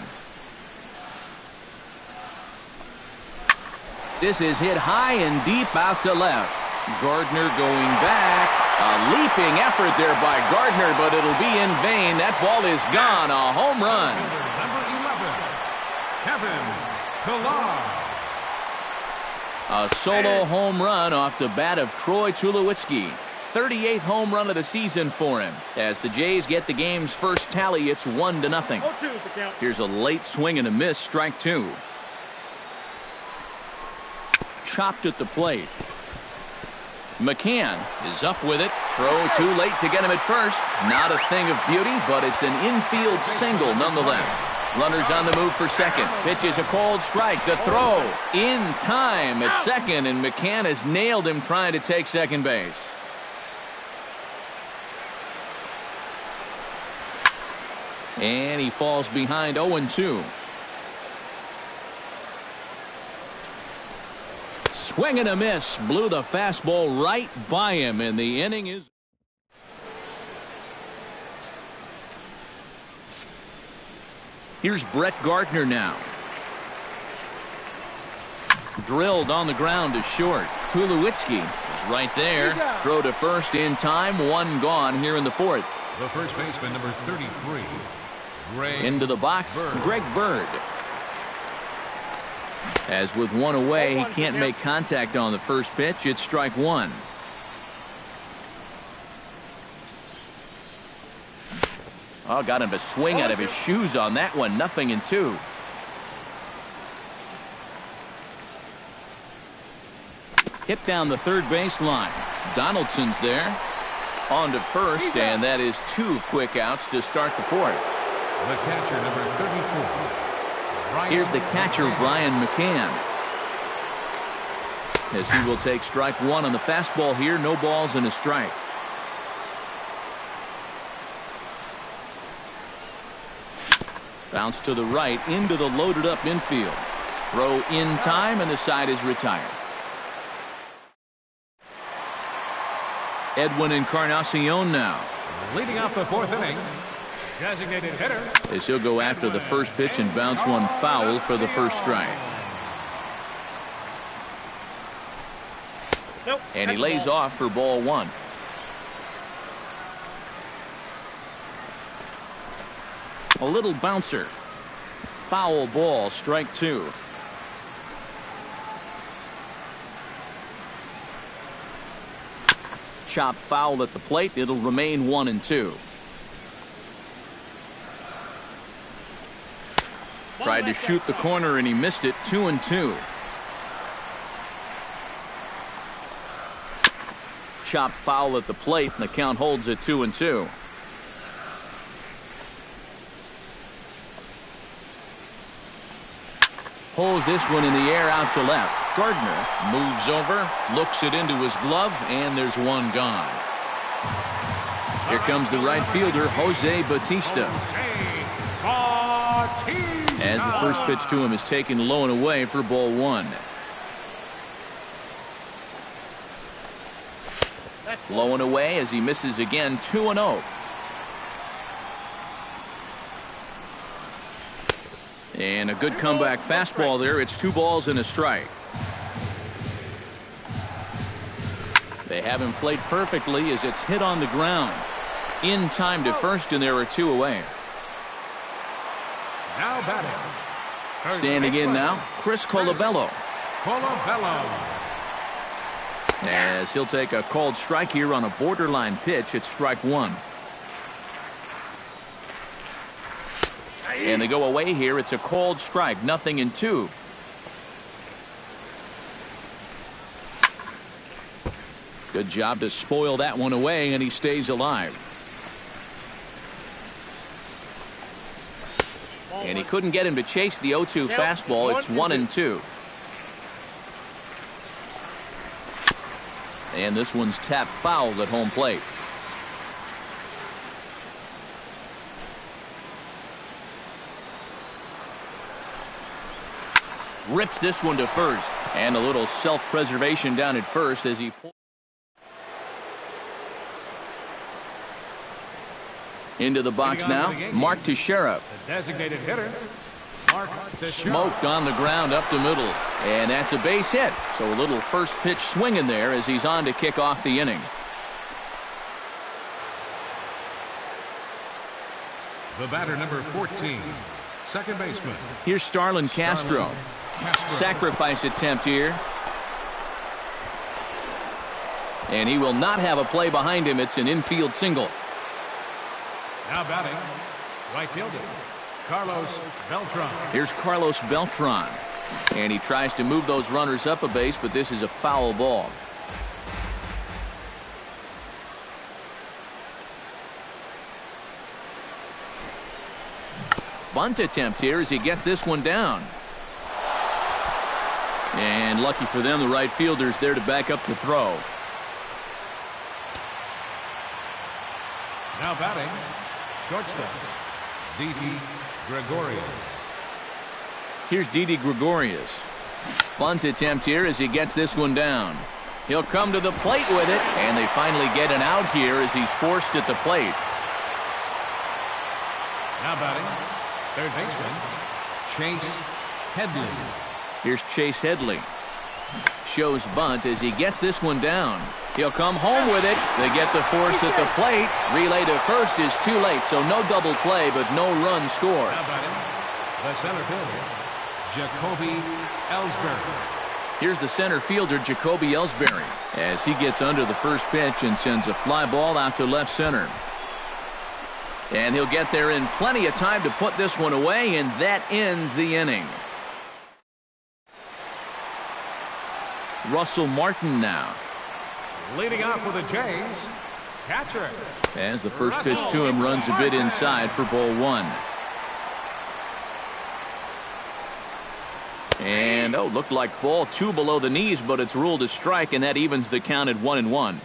This is hit high and deep out to left. Gardner going back. A leaping effort there by Gardner, but it'll be in vain. That ball is gone. A home run. A solo home run off the bat of Troy Tulowitzki. 38th home run of the season for him. As the Jays get the game's first tally, it's 1-0. Here's a late swing and a miss, strike 2. Chopped at the plate. McCann is up with it. Throw too late to get him at first. Not a thing of beauty, but it's an infield single nonetheless. Runners on the move for second. Pitch is a cold strike. The throw in time at second, and McCann has nailed him trying to take second base. And he falls behind 0-2. Swing and a miss. Blew the fastball right by him, and the inning is... Here's Brett Gardner now. Drilled on the ground to short. Tulowitzki is right there. Throw to first in time. 1 gone here in the 4th. The first baseman, number 33. Into the box, Greg Bird. As with 1 away, he can't make contact on the first pitch. It's strike 1. Oh, got him to swing out of his shoes on that one. 0-2. Hit down the third base line. Donaldson's there. On to first, and that is 2 quick outs to start the 4th. The catcher, number 34. Here's the catcher, Brian McCann. As he will take strike 1 on the fastball here. No balls and a strike. Bounce to the right into the loaded up infield. Throw in time, and the side is retired. Edwin Encarnacion now. Leading off the 4th inning. Designated hitter. As he'll go after the first pitch and bounce one foul for the first strike. And he lays off for ball 1. A little bouncer. Foul ball, strike 2. Chop foul at the plate. It'll remain 1-2. Tried to shoot the corner and he missed it. 2-2. chopped foul at the plate, and the count holds at 2-2. Pulls this one in the air out to left. Gardner moves over, looks it into his glove, and there's one gone. Here comes the right fielder, Jose Bautista. As the first pitch to him is taken low and away for ball one. Low and away as he misses again, 2-0. And a good comeback fastball there. It's 2 balls and a strike. They have him played perfectly as it's hit on the ground. In time to first, and there are 2 away. Now batting. Standing in now, Chris Colabello. As he'll take a called strike here on a borderline pitch at strike 1. And they go away here. It's a called strike, 0-2. Good job to spoil that one away, and he stays alive. And he couldn't get him to chase the 0-2 fastball. It's 1-2. And this one's tapped foul at home plate. Rips this one to first. And a little self-preservation down at first as he pulls into the box now. Mark Teixeira. The designated hitter, Mark Teixeira. Smoked on the ground up the middle. And that's a base hit. So a little first pitch swing in there as he's on to kick off the inning. The batter, number 14, second baseman. Here's Starlin Castro. Sacrifice attempt here. And he will not have a play behind him. It's an infield single. Now batting, right fielder, Carlos Beltran. Here's Carlos Beltran. And he tries to move those runners up a base, but this is a foul ball. Bunt attempt here as he gets this one down. And lucky for them, the right fielder's there to back up the throw. Now batting, shortstop, Didi Gregorius. Here's Didi Gregorius. Bunt attempt here as he gets this one down. He'll come to the plate with it, and they finally get an out here as he's forced at the plate. Now batting, third baseman, Chase Headley. Here's Chase Headley. Shows bunt as he gets this one down. He'll come home with it. They get the force at the plate. Relay to first is too late, so no double play, but no run scores. Now batting, the center fielder, Jacoby Ellsbury. Here's the center fielder, Jacoby Ellsbury, as he gets under the first pitch and sends a fly ball out to left center. And he'll get there in plenty of time to put this one away, and that ends the inning. Russell Martin now. Leading off with the Jays, catcher. As the first pitch to him runs a bit inside for ball 1. And, looked like ball 2 below the knees, but it's ruled a strike, and that evens the count at 1-1.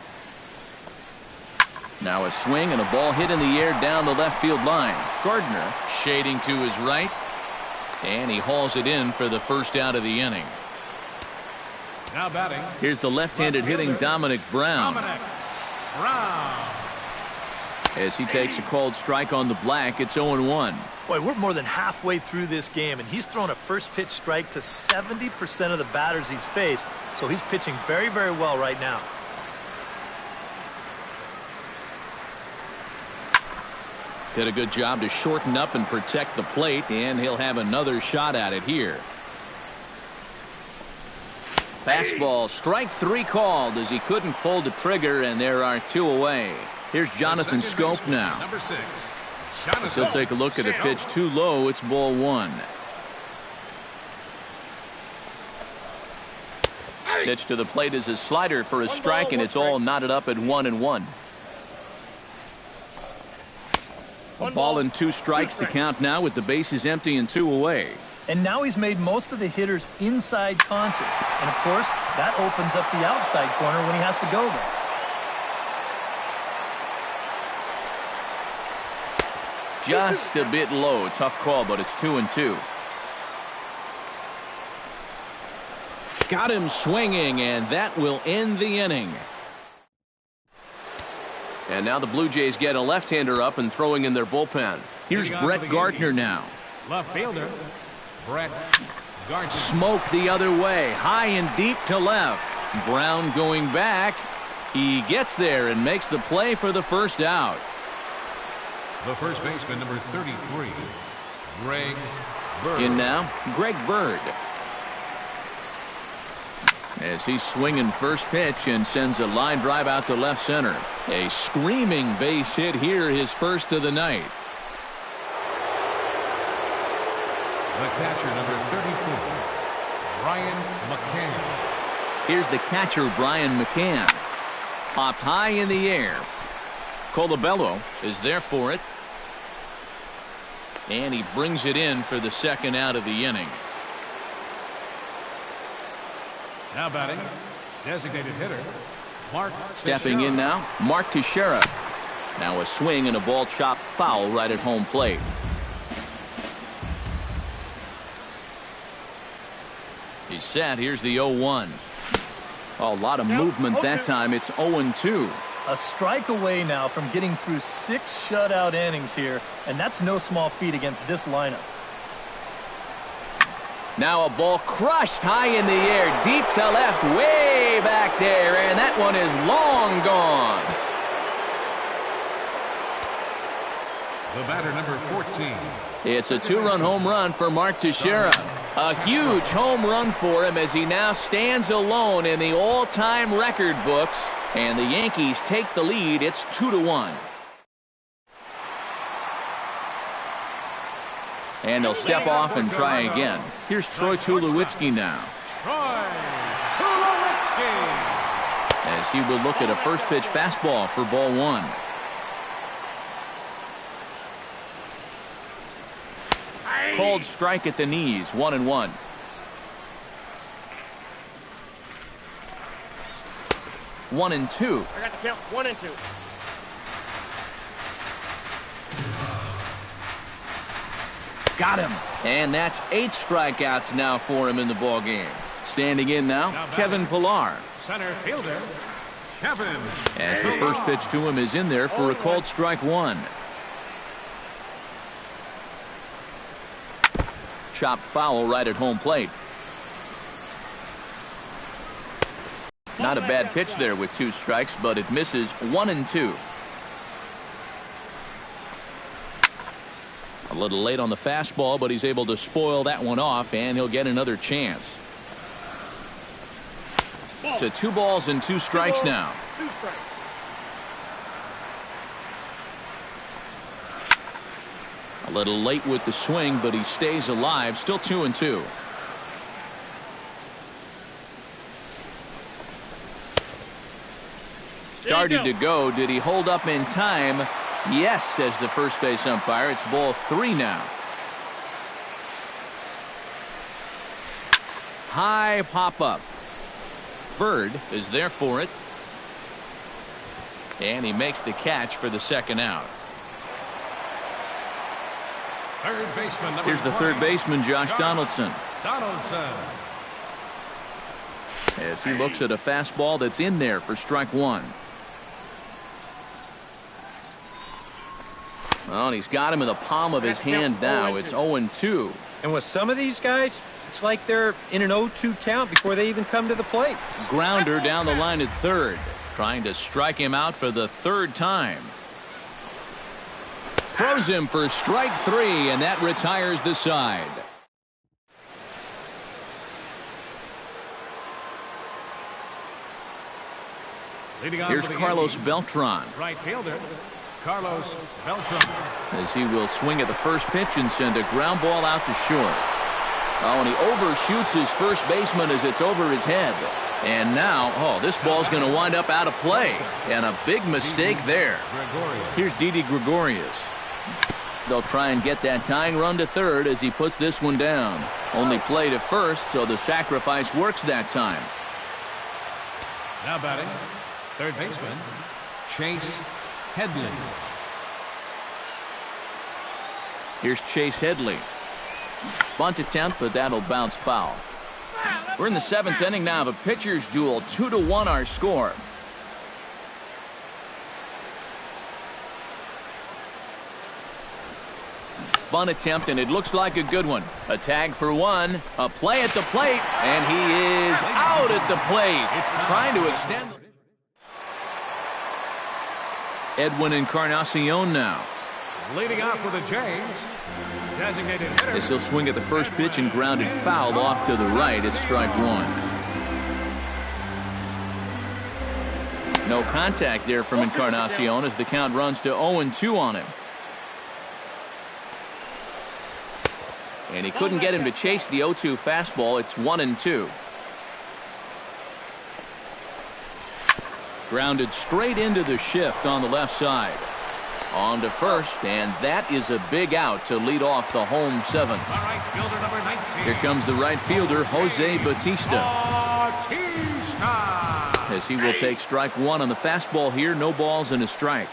Now a swing and a ball hit in the air down the left field line. Gardner shading to his right, and he hauls it in for the first out of the inning. Now batting. Here's the left-handed hitting Dominic Brown. As he takes a called strike on the black, it's 0-1. Boy, we're more than halfway through this game, and he's thrown a first pitch strike to 70% of the batters he's faced, so he's pitching very, very well right now. Did a good job to shorten up and protect the plate, and he'll have another shot at it here. Fastball, strike 3 called as he couldn't pull the trigger, and there are 2 away. Here's Jonathan Scope now. Number 6. As he'll take a look at a pitch too low. It's ball 1. Pitch to the plate is a slider for a strike, and it's all knotted up at 1-1. A ball and 2 strikes the count now with the bases empty and 2 away. And now he's made most of the hitters inside conscious. And, of course, that opens up the outside corner when he has to go there. Just a bit low. Tough call, but it's 2-2. Got him swinging, and that will end the inning. And now the Blue Jays get a left-hander up and throwing in their bullpen. Here's Brett Gardner now. Left fielder, Brett Gardner. Smoke the other way, high and deep to left. Brown going back. He gets there and makes the play for the first out. The first baseman, number 33, Greg Bird. In now, Greg Bird. As he's swinging first pitch and sends a line drive out to left center. A screaming base hit here, his first of the night. The catcher, number 34, Brian McCann. Here's the catcher, Brian McCann. Popped high in the air. Colabello is there for it. And he brings it in for the second out of the inning. Now batting, designated hitter, Mark Stepping Teixeira. in now, Mark Teixeira. Now a swing and a ball chopped foul right at home plate. He's set. Here's the 0-1. A lot of movement that time. It's 0-2. A strike away now from getting through 6 shutout innings here, and that's no small feat against this lineup. Now a ball crushed high in the air, deep to left, way back there, and that one is long gone. The batter, number 14. It's a 2-run home run for Mark Teixeira. A huge home run for him as he now stands alone in the all-time record books, and the Yankees take the lead. It's 2-1. And they'll step off and try again. Here's Troy Tulowitzki now. Troy Tulowitzki. As he will look at a first pitch fastball for ball 1. Called strike at the knees, 1-1. One and two. I got the count. 1 and 2. Got him. And that's 8 strikeouts now for him in the ball game. Standing in now, Kevin Pillar. Center fielder, Kevin. As the first pitch to him is in there for a called strike 1. Chopped foul right at home plate. Not a bad pitch there with 2 strikes, but it misses 1 and 2. A little late on the fastball, but he's able to spoil that one off, and he'll get another chance. To 2 balls and 2 strikes now. 2 strikes. A little late with the swing, but he stays alive. Still 2 and 2. Started to go. Did he hold up in time? Yes, says the first base umpire. It's ball 3 now. High pop up. Bird is there for it. And he makes the catch for the second out. Third baseman, number Here's the 20, third baseman, Josh Donaldson. Donaldson. As he looks at a fastball that's in there for strike 1. Well, and he's got him in the palm of his hand now. It's 0-2. And with some of these guys, it's like they're in an 0-2 count before they even come to the plate. Grounder down the line at third. Trying to strike him out for the 3rd time. Throws him for strike 3, and that retires the side. Here's Carlos Beltran. Right fielder, Carlos Beltran. As he will swing at the first pitch and send a ground ball out to short. Oh, and he overshoots his first baseman as it's over his head. And now, this ball's going to wind up out of play. And a big mistake there. Here's Didi Gregorius. They'll try and get that tying run to third as he puts this one down. Only play to first, so the sacrifice works that time. Now batting, third baseman, Chase Headley. Here's Chase Headley. Bunt attempt, but that'll bounce foul. We're in the seventh inning now of a pitcher's duel. 2-1 our score. Bunt attempt, and it looks like a good one. A tag for one, a play at the plate, and he is out at the plate. Trying to extend. Edwin Encarnacion now. Leading off with the Jays, designated hitter. As he'll swing at the first pitch and grounded foul off to the right. It's strike one. No contact there from Encarnacion as the count runs to 0-2 on him. And he couldn't get him to chase the 0-2 fastball. It's 1-2. Grounded straight into the shift on the left side. On to first, and that is a big out to lead off the home seventh. Here comes the right fielder, Jose Bautista. As he will take strike one on the fastball here. No balls and a strike.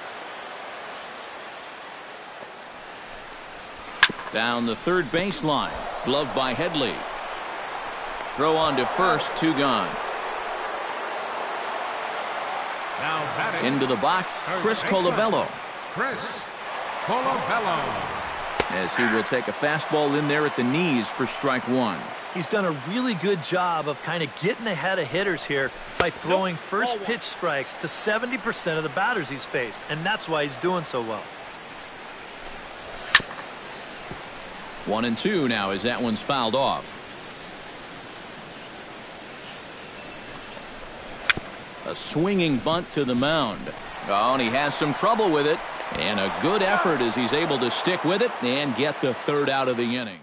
Down the third baseline. Gloved by Headley. Throw on to first. 2 gone. Now batting, into the box, Chris Colabello. Chris Colabello. As he will take a fastball in there at the knees for strike one. He's done a really good job of kind of getting ahead of hitters here by throwing first pitch strikes to 70% of the batters he's faced, and that's why he's doing so well. 1-2 now as that one's fouled off. A swinging bunt to the mound. Oh, and he has some trouble with it. And a good effort as he's able to stick with it and get the third out of the inning.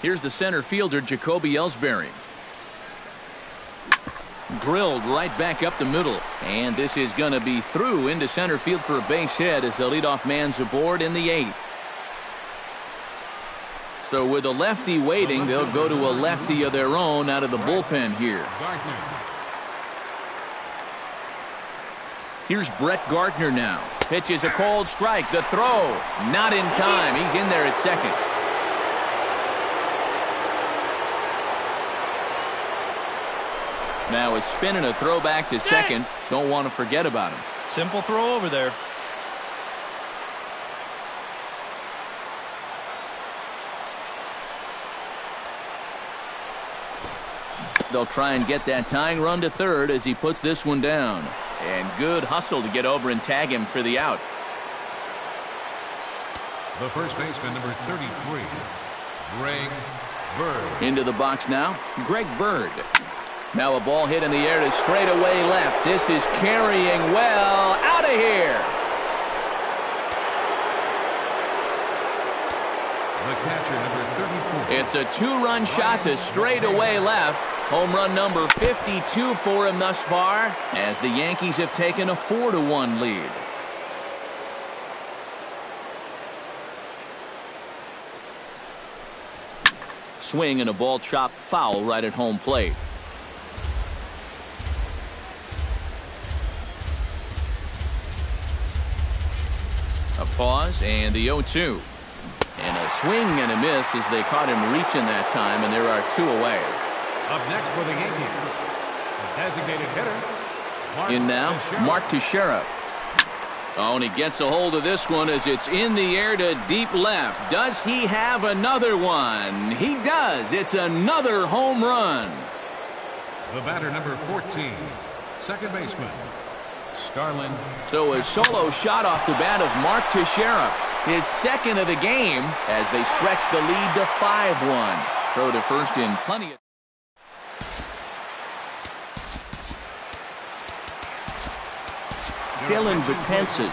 Here's the center fielder, Jacoby Ellsbury. Drilled right back up the middle. And this is going to be through into center field for a base hit as the leadoff man's aboard in the 8th. So with a lefty waiting, they'll go to a lefty of their own out of the bullpen here. Here's Brett Gardner now. Pitches a cold strike. The throw. Not in time. He's in there at second. Now a spin and a throw back to second. Don't want to forget about him. Simple throw over there. They'll try and get that tying run to third as he puts this one down. And good hustle to get over and tag him for the out. The first baseman, number 33, Greg Bird. Into the box now, Greg Bird. Now a ball hit in the air to straightaway left. This is carrying well. Out of here. The catcher, number 34. It's a 2-run shot to straightaway left. Home run number 52 for him thus far as the Yankees have taken a 4-1 lead. Swing and a ball chopped foul right at home plate. A pause and the 0-2. And a swing and a miss as they caught him reaching that time, and there are 2 away. Up next for the Yankees, the designated hitter. In now, Mark Teixeira. Oh, and he gets a hold of this one as it's in the air to deep left. Does he have another one? He does. It's another home run. The batter, number 14, second baseman, Starlin. So a solo shot off the bat of Mark Teixeira. His second of the game as they stretch the lead to 5-1. Throw to first in plenty of... Dylan Betances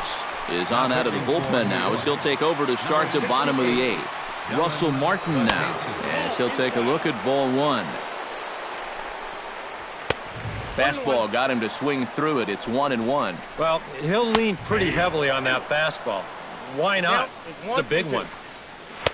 is on out of the bullpen now as he'll take over to start the bottom of the 8th. Russell Martin now as he'll take a look at ball 1. Fastball got him to swing through it. It's 1-1. Well, he'll lean pretty heavily on that fastball. Why not? It's a big one.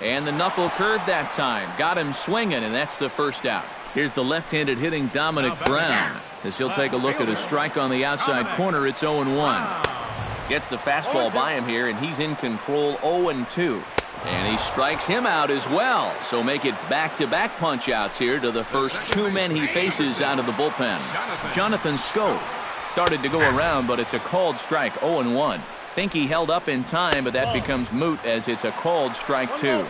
And the knuckle curve that time. Got him swinging, and that's the first out. Here's the left-handed hitting Dominic Brown as he'll take a look at a strike on the outside corner. It's 0-1. Gets the fastball by him here, and he's in control 0-2. And he strikes him out as well. So make it back-to-back punch-outs here to the first 2 men he faces out of the bullpen. Jonathan Schoop started to go around, but it's a called strike, 0-1. Think he held up in time, but that becomes moot as it's a called strike 2.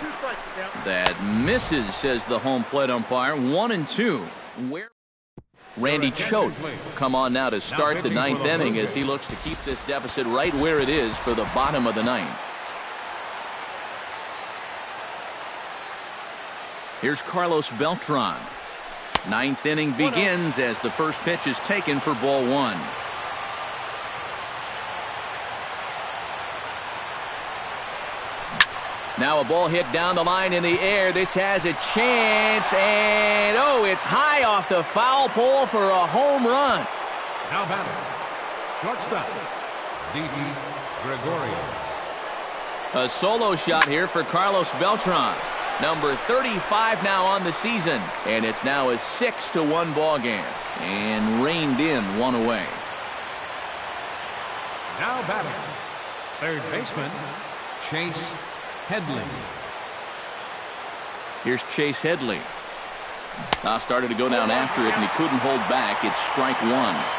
That misses, says the home plate umpire. 1-2. Randy Choate come on now to start the 9th inning as he looks to keep this deficit right where it is for the bottom of the 9th. Here's Carlos Beltran. 9th inning begins as the first pitch is taken for ball 1. Now a ball hit down the line in the air. This has a chance, and oh, it's high off the foul pole for a home run. Now batting, shortstop, Didi Gregorius. A solo shot here for Carlos Beltran. Number 35 now on the season, and it's now a 6-1 ball game, and reined in 1 away. Now batting, third baseman, Chase Headley. Here's Chase Headley. Started to go down after it, and he couldn't hold back. It's strike 1.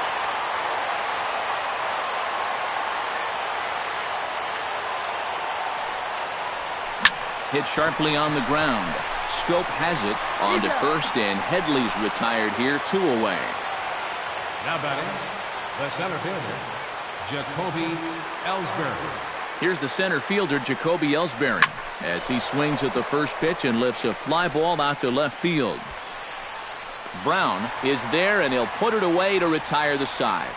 Hit sharply on the ground. Schoop has it on to first, and Headley's retired here, 2 away. Now batting, the center fielder, Jacoby Ellsbury. Here's the center fielder, Jacoby Ellsbury, as he swings at the first pitch and lifts a fly ball out to left field. Brown is there, and he'll put it away to retire the side.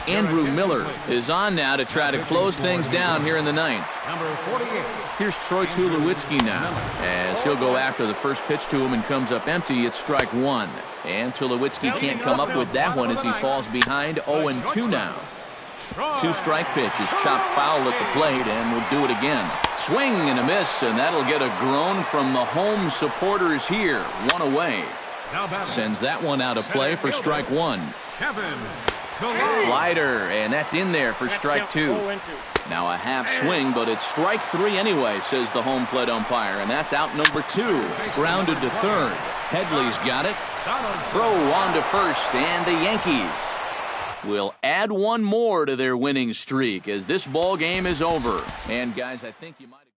Andrew Miller is on now to try to close things down here in the 9th. Number 48. Here's Troy Tulowitzki now as he'll go after the first pitch to him and comes up empty. It's strike 1. And Tulowitzki can't come up with that one as he falls behind 0-2 now. 2 strike pitches, chopped foul at the plate, and will do it again. Swing and a miss, and that'll get a groan from the home supporters here. 1 away. Sends that one out of play for strike 1. Slider, and that's in there for strike 2. Now a half swing, but it's strike 3 anyway, says the home plate umpire, and that's out number 2. Grounded to third. Headley's got it. Throw on to first, and the Yankees will add 1 more to their winning streak as this ball game is over. And guys, I think you might